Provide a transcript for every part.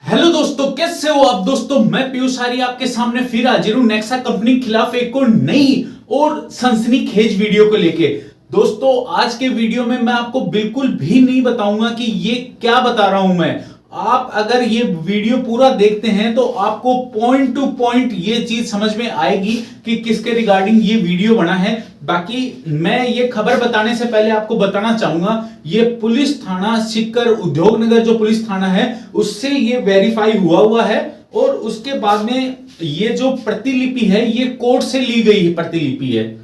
Hello दोस्तों, कैसे हो आप दोस्तों। मैं पीयूष आर्य आपके सामने फिर हाजिर हूं नेक्सा कंपनी के खिलाफ एक और नई और सनसनीखेज वीडियो को लेके। दोस्तों आज के वीडियो में मैं आपको बिल्कुल भी नहीं बताऊंगा कि ये क्या बता रहा हूं मैं। आप अगर ये वीडियो पूरा देखते हैं तो आपको पॉइंट टू पॉइंट ये चीज समझ में आएगी कि किसके रिगार्डिंग ये वीडियो बना है। बाकी मैं ये खबर बताने से पहले आपको बताना चाहूंगा, ये पुलिस थाना सीकर उद्योग नगर जो पुलिस थाना है उससे ये वेरीफाई हुआ है। और उसके बाद में ये जो प्रतिलिपि है ये कोर्ट से ली गई प्रतिलिपि है।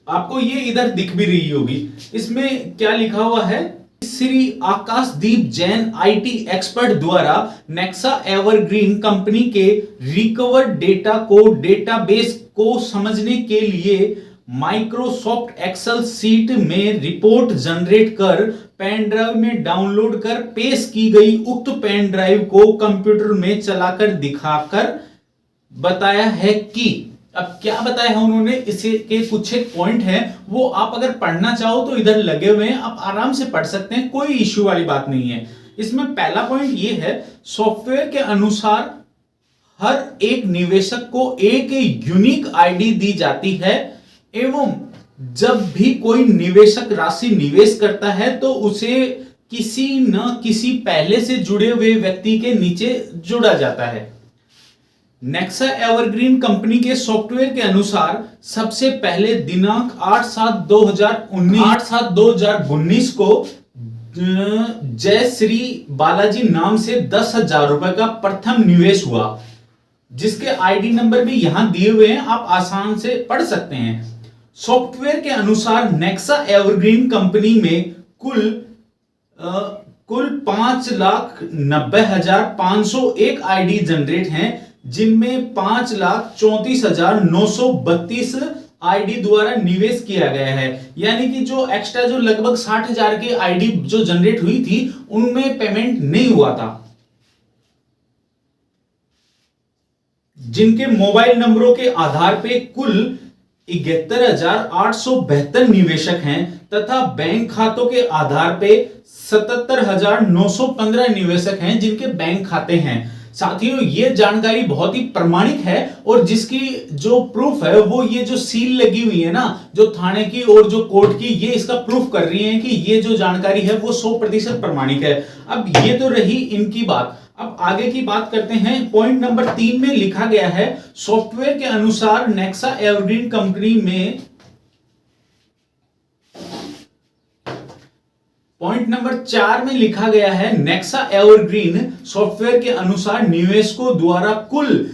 आपको ये इधर दिख भी रही होगी। इसमें क्या लिखा हुआ है, श्री आकाशदीप जैन आईटी एक्सपर्ट द्वारा नेक्सा एवरग्रीन कंपनी के रिकवर्ड डेटा को डेटाबेस को समझने के लिए माइक्रोसॉफ्ट एक्सेल सीट में रिपोर्ट जनरेट कर पेन ड्राइव में डाउनलोड कर पेश की गई उक्त पेन ड्राइव को कंप्यूटर में चलाकर दिखाकर बताया है कि। अब क्या बताया है उन्होंने, इसे के कुछ एक पॉइंट है वो आप अगर पढ़ना चाहो तो इधर लगे हुए हैं, आप आराम से पढ़ सकते हैं, कोई इश्यू वाली बात नहीं है। इसमें पहला पॉइंट ये है, सॉफ्टवेयर के अनुसार हर एक निवेशक को एक यूनिक आईडी दी जाती है एवं जब भी कोई निवेशक राशि निवेश करता है तो उसे किसी न किसी पहले से जुड़े हुए व्यक्ति के नीचे जोड़ा जाता है। नेक्सा एवरग्रीन कंपनी के सॉफ्टवेयर के अनुसार सबसे पहले दिनांक 8/7/2019 को जय श्री बालाजी नाम से 10,000 रुपए का प्रथम निवेश हुआ, जिसके आईडी नंबर भी यहां दिए हुए हैं, आप आसान से पढ़ सकते हैं। सॉफ्टवेयर के अनुसार नेक्सा एवरग्रीन कंपनी में कुल 5,90,501 आईडी जनरेट हैं, जिनमें 5,34,932 आईडी द्वारा निवेश किया गया है। यानी कि जो एक्स्ट्रा जो लगभग 60,000 की आईडी जो जनरेट हुई थी उनमें पेमेंट नहीं हुआ था। जिनके मोबाइल नंबरों के आधार पे कुल 71,872 निवेशक हैं तथा बैंक खातों के आधार पे 77,915 निवेशक हैं जिनके बैंक खाते हैं। साथियों ये जानकारी बहुत ही प्रमाणिक है और जिसकी जो प्रूफ है वो ये जो सील लगी हुई है ना, जो थाने की और जो कोर्ट की, ये इसका प्रूफ कर रही है कि ये जो जानकारी है वो 100% प्रमाणिक है। अब ये तो रही इनकी बात। अब आगे की बात करते हैं। पॉइंट नंबर 3 में लिखा गया है, सॉफ्टवेयर के अनुसार नेक्सा एवरग्रीन कंपनी में। पॉइंट नंबर 4 में लिखा गया है, नेक्सा एवरग्रीन सॉफ्टवेयर के अनुसार निवेशकों द्वारा कुल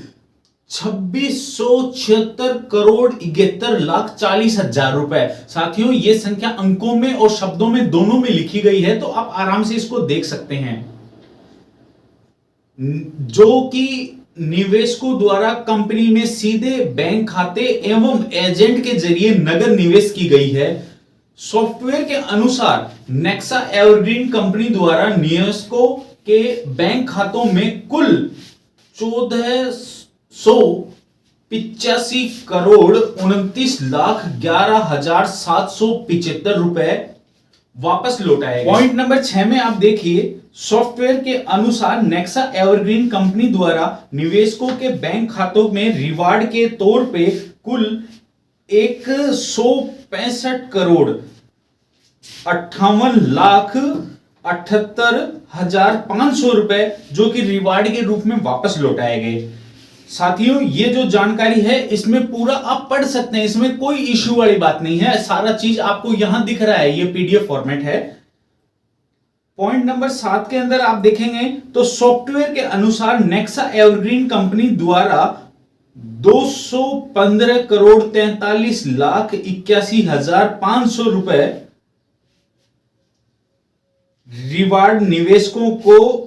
2676 करोड़ 71,40,000 रुपए। साथियों ये संख्या अंकों में और शब्दों में दोनों में लिखी गई है, तो आप आराम से इसको देख सकते हैं। जो कि निवेशकों द्वारा कंपनी में सीधे बैंक खाते एवं एजेंट के जरिए नगद निवेश की गई है। सॉफ्टवेयर के अनुसार नेक्सा एवरग्रीन कंपनी द्वारा निवेशकों के बैंक खातों में कुल 1485 करोड़ 29,11,775 रुपए वापस लौटाए। पॉइंट नंबर 6 में आप देखिए, सॉफ्टवेयर के अनुसार नेक्सा एवरग्रीन कंपनी द्वारा निवेशकों के बैंक खातों में रिवार्ड के तौर पे कुल 165 करोड़ 58,78,500 रुपए जो कि रिवार्ड के रूप में वापस लौटाए गए। साथियों ये जो जानकारी है इसमें पूरा आप पढ़ सकते हैं, इसमें कोई इश्यू वाली बात नहीं है, सारा चीज आपको यहां दिख रहा है, ये पीडीएफ फॉर्मेट है। पॉइंट नंबर 7 के अंदर आप देखेंगे तो सॉफ्टवेयर के अनुसार नेक्सा एवरग्रीन कंपनी द्वारा 215 करोड़ 43,81,500 रुपए रिवार्ड निवेशकों को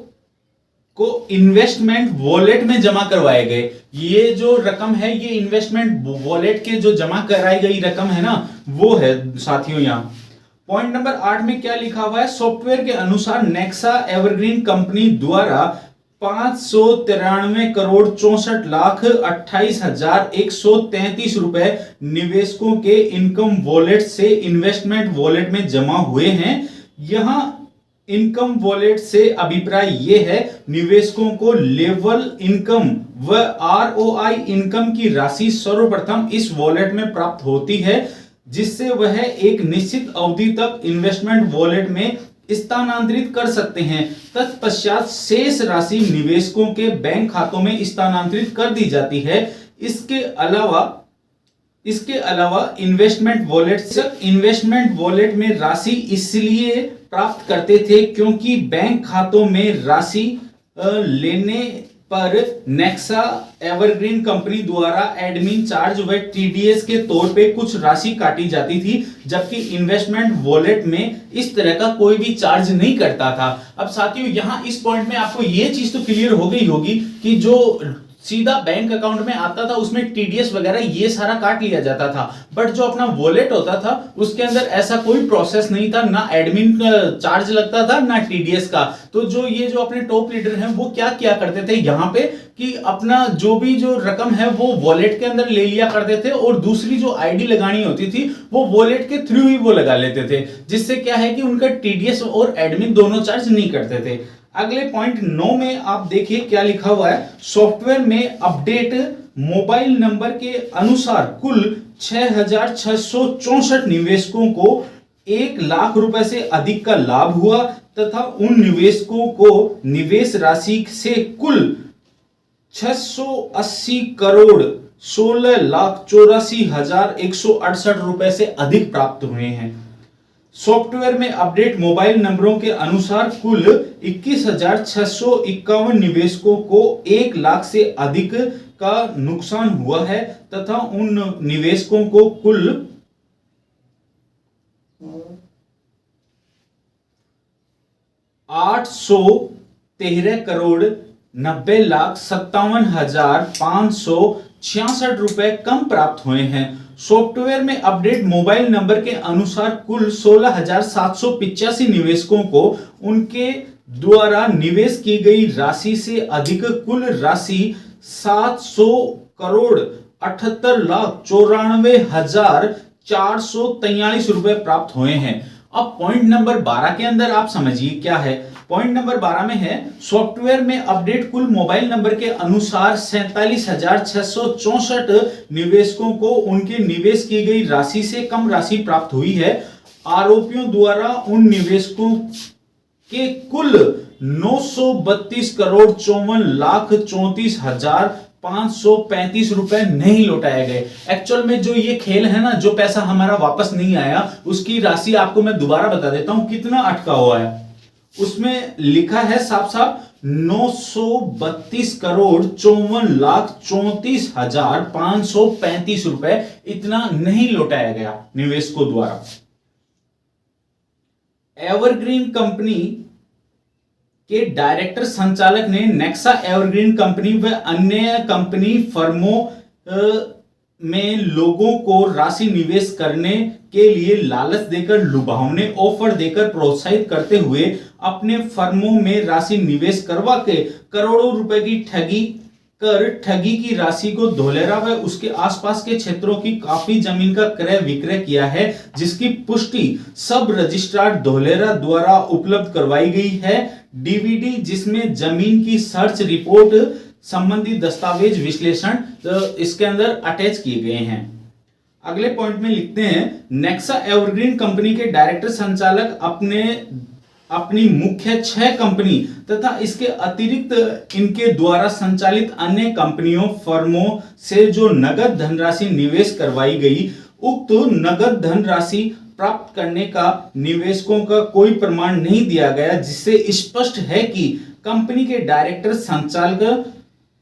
इन्वेस्टमेंट वॉलेट में जमा करवाए गए। ये जो रकम है ये इन्वेस्टमेंट वॉलेट के जो जमा कराई गई रकम है ना, वो है साथियों यहां। पॉइंट नंबर 8 में क्या लिखा हुआ है, सॉफ्टवेयर के अनुसार नेक्सा एवरग्रीन कंपनी द्वारा 593 करोड़ 64,28,133 रुपए निवेशकों के इनकम वॉलेट से इन्वेस्टमेंट वॉलेट में जमा हुए हैं। यहां इनकम वॉलेट से अभिप्राय यह है निवेशकों को लेवल इनकम व आरओआई इनकम की राशि सर्वप्रथम इस वॉलेट में प्राप्त होती है, जिससे वह एक निश्चित अवधि तक इन्वेस्टमेंट वॉलेट में स्थानांतरित कर सकते हैं। तत्पश्चात शेष राशि निवेशकों के बैंक खातों में स्थानांतरित कर दी जाती है। इसके अलावा इन्वेस्टमेंट वॉलेट में राशि इसलिए प्राप्त करते थे क्योंकि बैंक खातों में राशि लेने पर नेक्सा एवरग्रीन कंपनी द्वारा एडमिन चार्ज व टीडीएस के तौर पे कुछ राशि काटी जाती थी, जबकि इन्वेस्टमेंट वॉलेट में इस तरह का कोई भी चार्ज नहीं करता था। अब साथियों यहां इस पॉइंट में आपको यह चीज तो क्लियर हो गई होगी कि जो सीधा बैंक अकाउंट में आता था उसमें टीडीएस वगैरह ये सारा काट लिया जाता था, बट जो अपना वॉलेट होता था उसके अंदर ऐसा कोई प्रोसेस नहीं था, ना एडमिन चार्ज लगता था ना टीडीएस का। तो जो अपने टॉप लीडर हैं वो क्या किया करते थे यहाँ पे कि अपना जो रकम है वो वॉलेट के अंदर ले लिया करते थे और दूसरी जो आईडी लगानी होती थी वो वॉलेट के थ्रू ही वो लगा लेते थे, जिससे क्या है कि उनका टीडीएस और एडमिन दोनों चार्ज नहीं करते थे। अगले पॉइंट 9 में आप देखिए क्या लिखा हुआ है। सॉफ्टवेयर में अपडेट मोबाइल नंबर के अनुसार कुल 6,664 निवेशकों को 1 लाख रुपए से अधिक का लाभ हुआ तथा उन निवेशकों को निवेश राशि से कुल 680 करोड़ 16,84,168 रुपए से अधिक प्राप्त हुए हैं। सॉफ्टवेयर में अपडेट मोबाइल नंबरों के अनुसार कुल 21,651 निवेशकों को 1 लाख से अधिक का नुकसान हुआ है तथा उन निवेशकों को कुल 813 करोड़ 90,57,566 रुपए कम प्राप्त हुए हैं। सॉफ्टवेयर में अपडेट मोबाइल नंबर के अनुसार कुल 16,785 निवेशकों को उनके द्वारा निवेश की गई राशि से अधिक कुल राशि 700 करोड़ 78,94,443 रुपए प्राप्त हुए हैं। अब पॉइंट नंबर 12 के अंदर आप समझिए क्या है। पॉइंट नंबर 12 में है सॉफ्टवेयर में अपडेट कुल मोबाइल नंबर के अनुसार 47,664 निवेशकों को उनके निवेश की गई राशि से कम राशि प्राप्त हुई है। आरोपियों द्वारा उन निवेशकों के कुल 932 करोड़ 54,34,535 रुपए नहीं लौटाए गए। एक्चुअल में जो ये खेल है ना, जो पैसा हमारा वापस नहीं आया उसकी राशि आपको मैं दोबारा बता देता हूं कितना अटका हुआ है। उसमें लिखा है साफ साफ 932 करोड़ 54,34,535 रुपए इतना नहीं लौटाया गया निवेशकों द्वारा। एवरग्रीन कंपनी के डायरेक्टर संचालक ने नेक्सा एवरग्रीन कंपनी व अन्य कंपनी फर्मों में लोगों को राशि निवेश करने के लिए लालच देकर लुभावने ऑफर देकर प्रोत्साहित करते हुए अपने फर्मों में राशि निवेश करवा के करोड़ों रुपए की ठगी की राशि को धोलेरा व उसके आसपास के क्षेत्रों की काफी जमीन का क्रय विक्रय किया है, जिसकी पुष्टि सब रजिस्ट्रार धोलेरा द्वारा उपलब्ध करवाई गई है। डीवीडी जिसमें जमीन की सर्च रिपोर्ट संबंधी दस्तावेज विश्लेषण इसके अंदर अटैच किए गए हैं। अगले पॉइंट में लिखते हैं नेक्सा एवरग्रीन कंपनी के डायरेक्टर संचालक अपनी मुख्य 6 कंपनी तथा इसके अतिरिक्त इनके द्वारा संचालित अन्य कंपनियों फर्मों से जो नगद धनराशि निवेश करवाई गई, उक्त नगद धनराशि प्राप्त करने का निवेशकों का कोई प्रमाण नहीं दिया गया, जिससे स्पष्ट है कि कंपनी के डायरेक्टर संचालक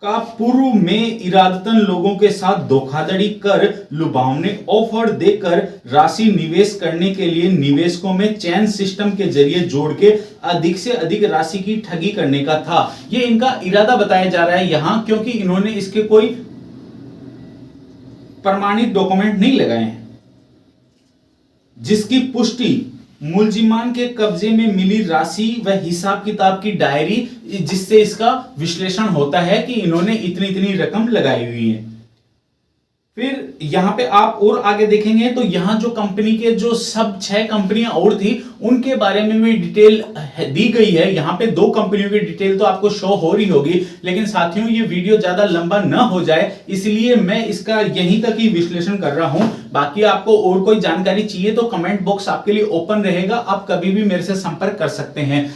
का पूर्व में इरादतन लोगों के साथ धोखाधड़ी कर लुभावने ऑफर देकर राशि निवेश करने के लिए निवेशकों में चैन सिस्टम के जरिए जोड़ के अधिक से अधिक राशि की ठगी करने का था। ये इनका इरादा बताया जा रहा है यहां, क्योंकि इन्होंने इसके कोई प्रमाणित डॉक्यूमेंट नहीं लगाए हैं, जिसकी पुष्टि मुलजिमान के कब्जे में मिली राशि व हिसाब किताब की डायरी, जिससे इसका विश्लेषण होता है कि इन्होंने इतनी इतनी रकम लगाई हुई है। फिर यहां पे आप और आगे देखेंगे तो यहां जो कंपनी के जो सब 6 कंपनियां और थी उनके बारे में भी डिटेल दी गई है। यहां पे 2 कंपनियों की डिटेल तो आपको शो हो रही होगी, लेकिन साथियों ये वीडियो ज्यादा लंबा ना हो जाए इसलिए मैं इसका यहीं तक ही विश्लेषण कर रहा हूं। बाकी आपको और कोई जानकारी चाहिए तो कमेंट बॉक्स आपके लिए ओपन रहेगा, आप कभी भी मेरे से संपर्क कर सकते हैं।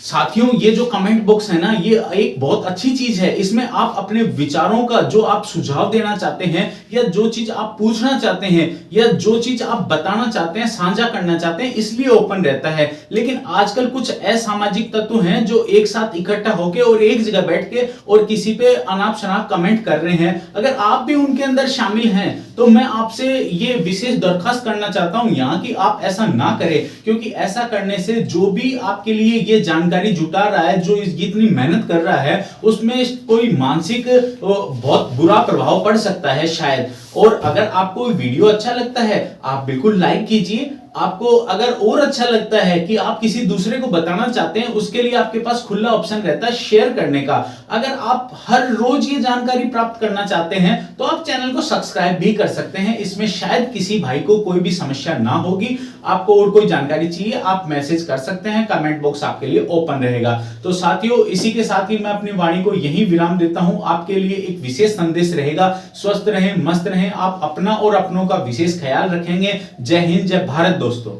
साथियों ये जो कमेंट बॉक्स है ना, ये एक बहुत अच्छी चीज है। इसमें आप अपने विचारों का जो आप सुझाव देना चाहते हैं या जो चीज आप पूछना चाहते हैं या जो चीज आप बताना चाहते हैं, साझा करना चाहते हैं, इसलिए ओपन रहता है। लेकिन आजकल कुछ असामाजिक तत्व हैं जो एक साथ इकट्ठा होकर और एक जगह बैठ के और किसी पे अनाप शनाप कमेंट कर रहे हैं। अगर आप भी उनके अंदर शामिल हैं तो मैं आपसे ये विशेष दरखास्त करना चाहता हूं यहां कि आप ऐसा ना करें, क्योंकि ऐसा करने से जो भी आपके लिए ये जानकारी जुटा रहा है, जो इतनी मेहनत कर रहा है, उसमें कोई मानसिक बहुत बुरा प्रभाव पड़ सकता है शायद। और अगर आपको वीडियो अच्छा लगता है आप बिल्कुल लाइक कीजिए। आपको अगर और अच्छा लगता है कि आप किसी दूसरे को बताना चाहते हैं, उसके लिए आपके पास खुला ऑप्शन रहता है शेयर करने का। अगर आप हर रोज ये जानकारी प्राप्त करना चाहते हैं तो आप चैनल को सब्सक्राइब भी कर सकते हैं। इसमें शायद किसी भाई को कोई भी समस्या ना होगी। आपको और कोई जानकारी चाहिए आप मैसेज कर सकते हैं, कमेंट बॉक्स आपके लिए ओपन रहेगा। तो साथियों इसी के साथ ही मैं अपनी वाणी को यहीं विराम देता हूं। आपके लिए एक विशेष संदेश रहेगा। स्वस्थ रहें, मस्त रहें, आप अपना और अपनों का विशेष ख्याल रखेंगे। जय हिंद, जय भारत दोस्तों।